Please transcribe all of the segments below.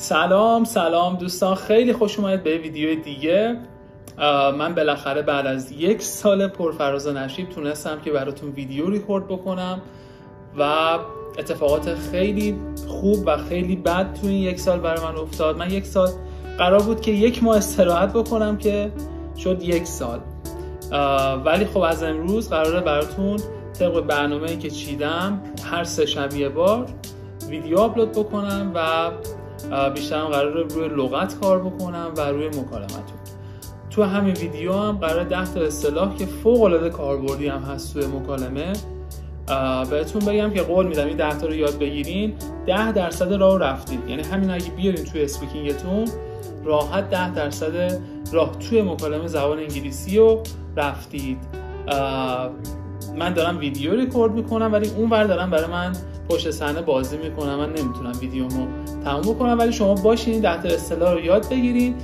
سلام دوستان، خیلی خوش اومدید به ویدیو دیگه. من بالاخره بعد از 1 سال پرفراز و نشیب تونستم که براتون ویدیو ریکورد بکنم و اتفاقات خیلی خوب و خیلی بد تو این 1 سال برای من افتاد. من 1 سال قرار بود که 1 ماه استراحت بکنم که شد 1 سال، ولی خب از امروز قراره براتون طبق برنامه‌ای که چیدم هر 3 شب یه بار ویدیو آپلود بکنم و بیشترم قراره روی لغت کار بکنم و روی مکالمتون. تو همین ویدیو هم قراره 10 تا اصطلاح که فوق‌العاده کاربردی هم هست توی مکالمه بهتون بگم که قول میدم این 10 تا رو یاد بگیرین 10% راه رفتید. یعنی همین اگه بیارین توی اسپیکینگتون راحت 10% راه توی مکالمه زبان انگلیسی رو رفتید. من دارم ویدیو ریکورد میکنم ولی اونور دارم برای من پشت صحنه بازی میکنم، من نمیتونم ویدیومو تموم بکنم، ولی شما باشین 10 تا اصطلاح رو یاد بگیرین.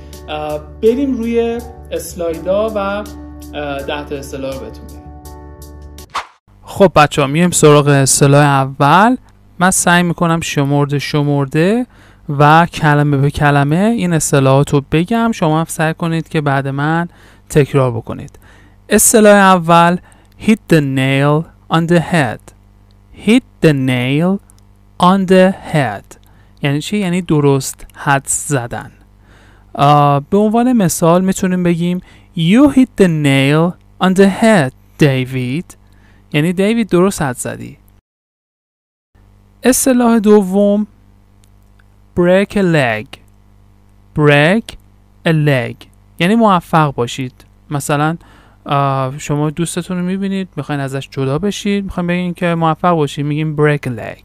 بریم روی اسلایدا و 10 تا اصطلاح رو بهتون بگم. خب بچه‌ها میایم سراغ اصطلاح اول. من سعی میکنم شمرده و کلمه به کلمه این اصطلاحات رو بگم، شما هم سعی کنید که بعد من تکرار بکنید. اصطلاح اول hit the nail on the head. hit the nail on the head یعنی چی؟ یعنی درست حدس زدن. به عنوان مثال میتونیم بگیم you hit the nail on the head David، یعنی دیوید درست حدس زدی. اصطلاح دوم break a leg. break a leg یعنی موفق باشید. مثلا شما دوستتون رو میبینید میخواین ازش جدا بشید، میخواین بگین که موفق باشید، میگیم break a leg.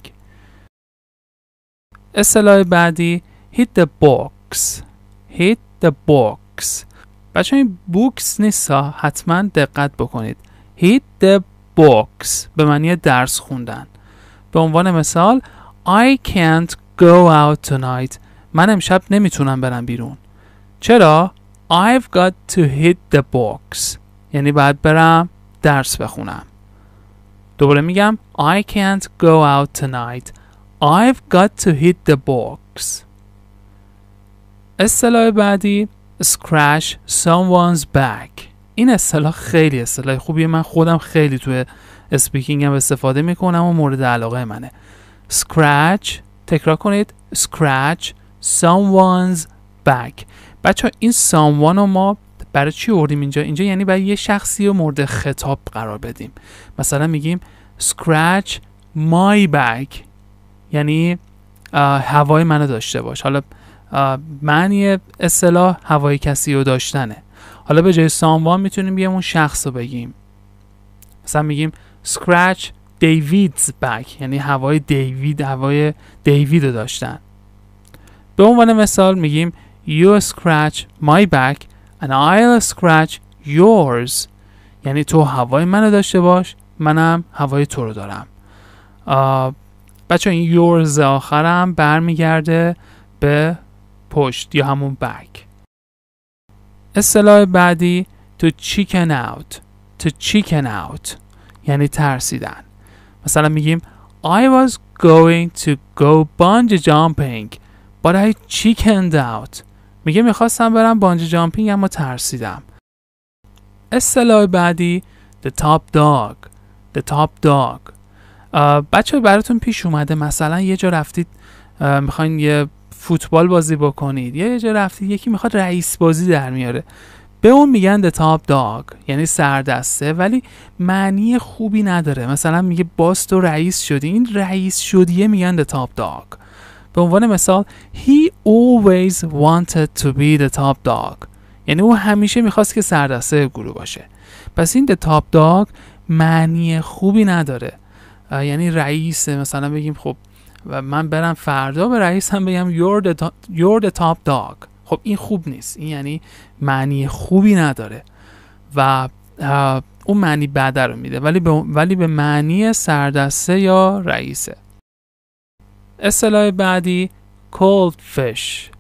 اصطلاح بعدی hit the box. hit the box بچه این بوکس نیست، حتما دقت بکنید. hit the box به معنی درس خوندن. به عنوان مثال I can't go out tonight. من امشب نمیتونم برم بیرون. چرا؟ I've got to hit the box یعنی باید برم درس بخونم. دوباره میگم I can't go out tonight. I've got to hit the box. اصطلاح بعدی scratch someone's back. این اصطلاح خیلی اصطلاح خوبیه، من خودم خیلی توی اسپیکینگم استفاده میکنم و مورد علاقه منه. scratch تکرار کنید scratch someone's back. بچه این someone رو ما برای چی آوردیم اینجا یعنی برای یه شخصی رو مورد خطاب قرار بدیم. مثلا میگیم scratch my back یعنی هوای منو داشته باش. حالا معنی اصطلاح هوای کسی رو داشتنه. حالا به جای someone میتونیم بگیم اون شخص رو بگیم. مثلا میگیم scratch David's back یعنی هوای دیوید رو داشتن. به عنوان مثال میگیم you scratch my back and I'll scratch yours یعنی تو هوای منو داشته باش، منم هوای تو رو دارم. بچه این yours آخرم برمیگرده به پشت یا همون back. اصطلاح بعدی to chicken out. to chicken out یعنی ترسیدن. مثلا میگیم I was going to go bungee jumping but I chickened out. میگه میخواستم برم بانجی جامپینگ اما ترسیدم. اصطلاح بعدی the top dog. the top dog بچه براتون پیش اومده مثلا یه جا رفتید میخواین یه فوتبال بازی بکنید، یه جا رفتید یکی میخواد رئیس بازی در میاره، به اون میگن the top dog یعنی سردسته ولی معنی خوبی نداره. مثلا میگه باز تو رئیس شدی، این رئیس شدیه میگن the top dog. به عنوان مثال he always wanted to be the top dog یعنی او همیشه میخواست که سردسته گروه باشه. پس این the top dog معنی خوبی نداره. یعنی رئیس مثلا بگیم خب و من برم فردا به رئیس هم بگم you're the top dog، خب این خوب نیست، این یعنی معنی خوبی نداره و اون معنی بد رو میده ولی به معنی سردسته یا رئیسه. اصطلاح بعدی cold fish.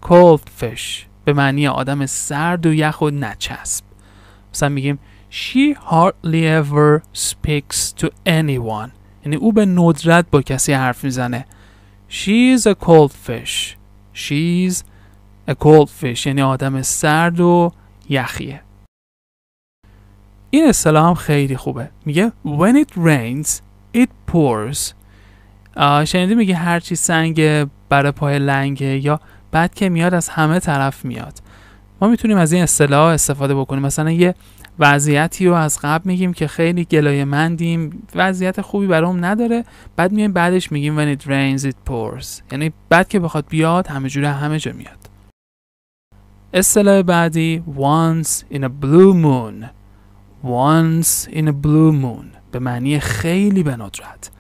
cold fish به معنی آدم سرد و یخ و نچسب. مثلا میگیم she hardly ever speaks to anyone یعنی او به ندرت با کسی حرف میزنه. she is a cold fish she's a cold fish یعنی آدم سرد و یخیه. این اصطلاح هم خیلی خوبه. میگه when it rains it pours. شنیدی میگه هرچی سنگ برای پای لنگه، یا بعد که میاد از همه طرف میاد. ما میتونیم از این اصطلاح استفاده بکنیم. مثلا یه وضعیتی رو از قبل میگیم که خیلی گلایه‌مندیم، وضعیت خوبی برام نداره، بعد میایم بعدش میگیم when it rains it pours، یعنی بعد که بخواد بیاد همه جا میاد. اصطلاح بعدی once in a blue moon. once in a blue moon به معنی خیلی به ندرت.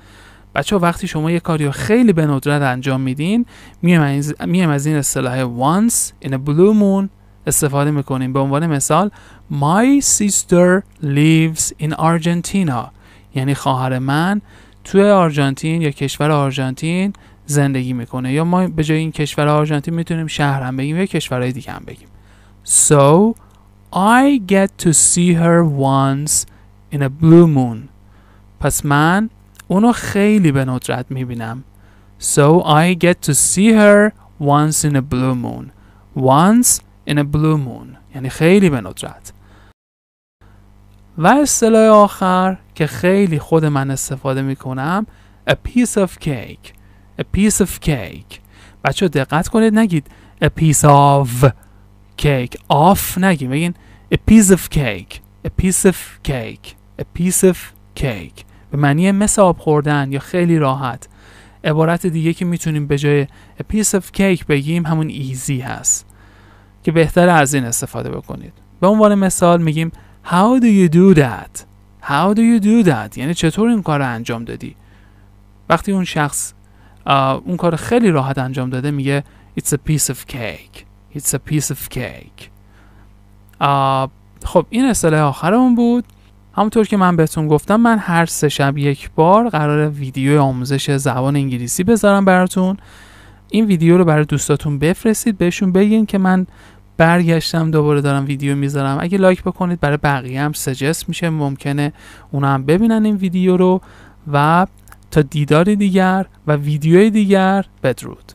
بچه ها وقتی شما یه کاری رو خیلی به ندرت انجام میدین میایم از این اصطلاح once in a blue moon استفاده میکنیم. به عنوان مثال My sister lives in Argentina، یعنی خواهر من توی آرژانتین یا کشور آرژانتین زندگی میکنه. یا ما به جای این کشور آرژانتین میتونیم شهر هم بگیم یا کشورهای دیگه هم بگیم. So I get to see her once in a blue moon. پس من اونو خیلی به ندرت میبینم. So I get to see her once in a blue moon. Once in a blue moon یعنی خیلی به ندرت. و اصطلاح آخر که خیلی خود من استفاده میکنم a piece of cake. A piece of cake. بچه دقت کنید نگید a piece of cake. off نگید، بگین a piece of cake. A piece of cake. A piece of cake به معنی مثل آب خوردن یا خیلی راحت. عبارت دیگه که میتونیم به جای a piece of cake بگیم همون easy هست که بهتره از این استفاده بکنید. به عنوان مثال میگیم How do you do that? How do you do that? یعنی چطور این کار رو انجام دادی؟ وقتی اون شخص اون کار خیلی راحت انجام داده میگه It's a piece of cake. It's a piece of cake. خب این اصطلاح آخرمون بود. همونطور که من بهتون گفتم من هر 3 شب یک بار قراره ویدیو آموزش زبان انگلیسی بذارم براتون. این ویدیو رو برای دوستاتون بفرستید، بهشون بگین که من برگشتم دوباره دارم ویدیو میذارم. اگه لایک بکنید برای بقیه هم سجست میشه، ممکنه اونا هم ببینن این ویدیو رو. و تا دیدار دیگر و ویدیوی دیگر، بدرود.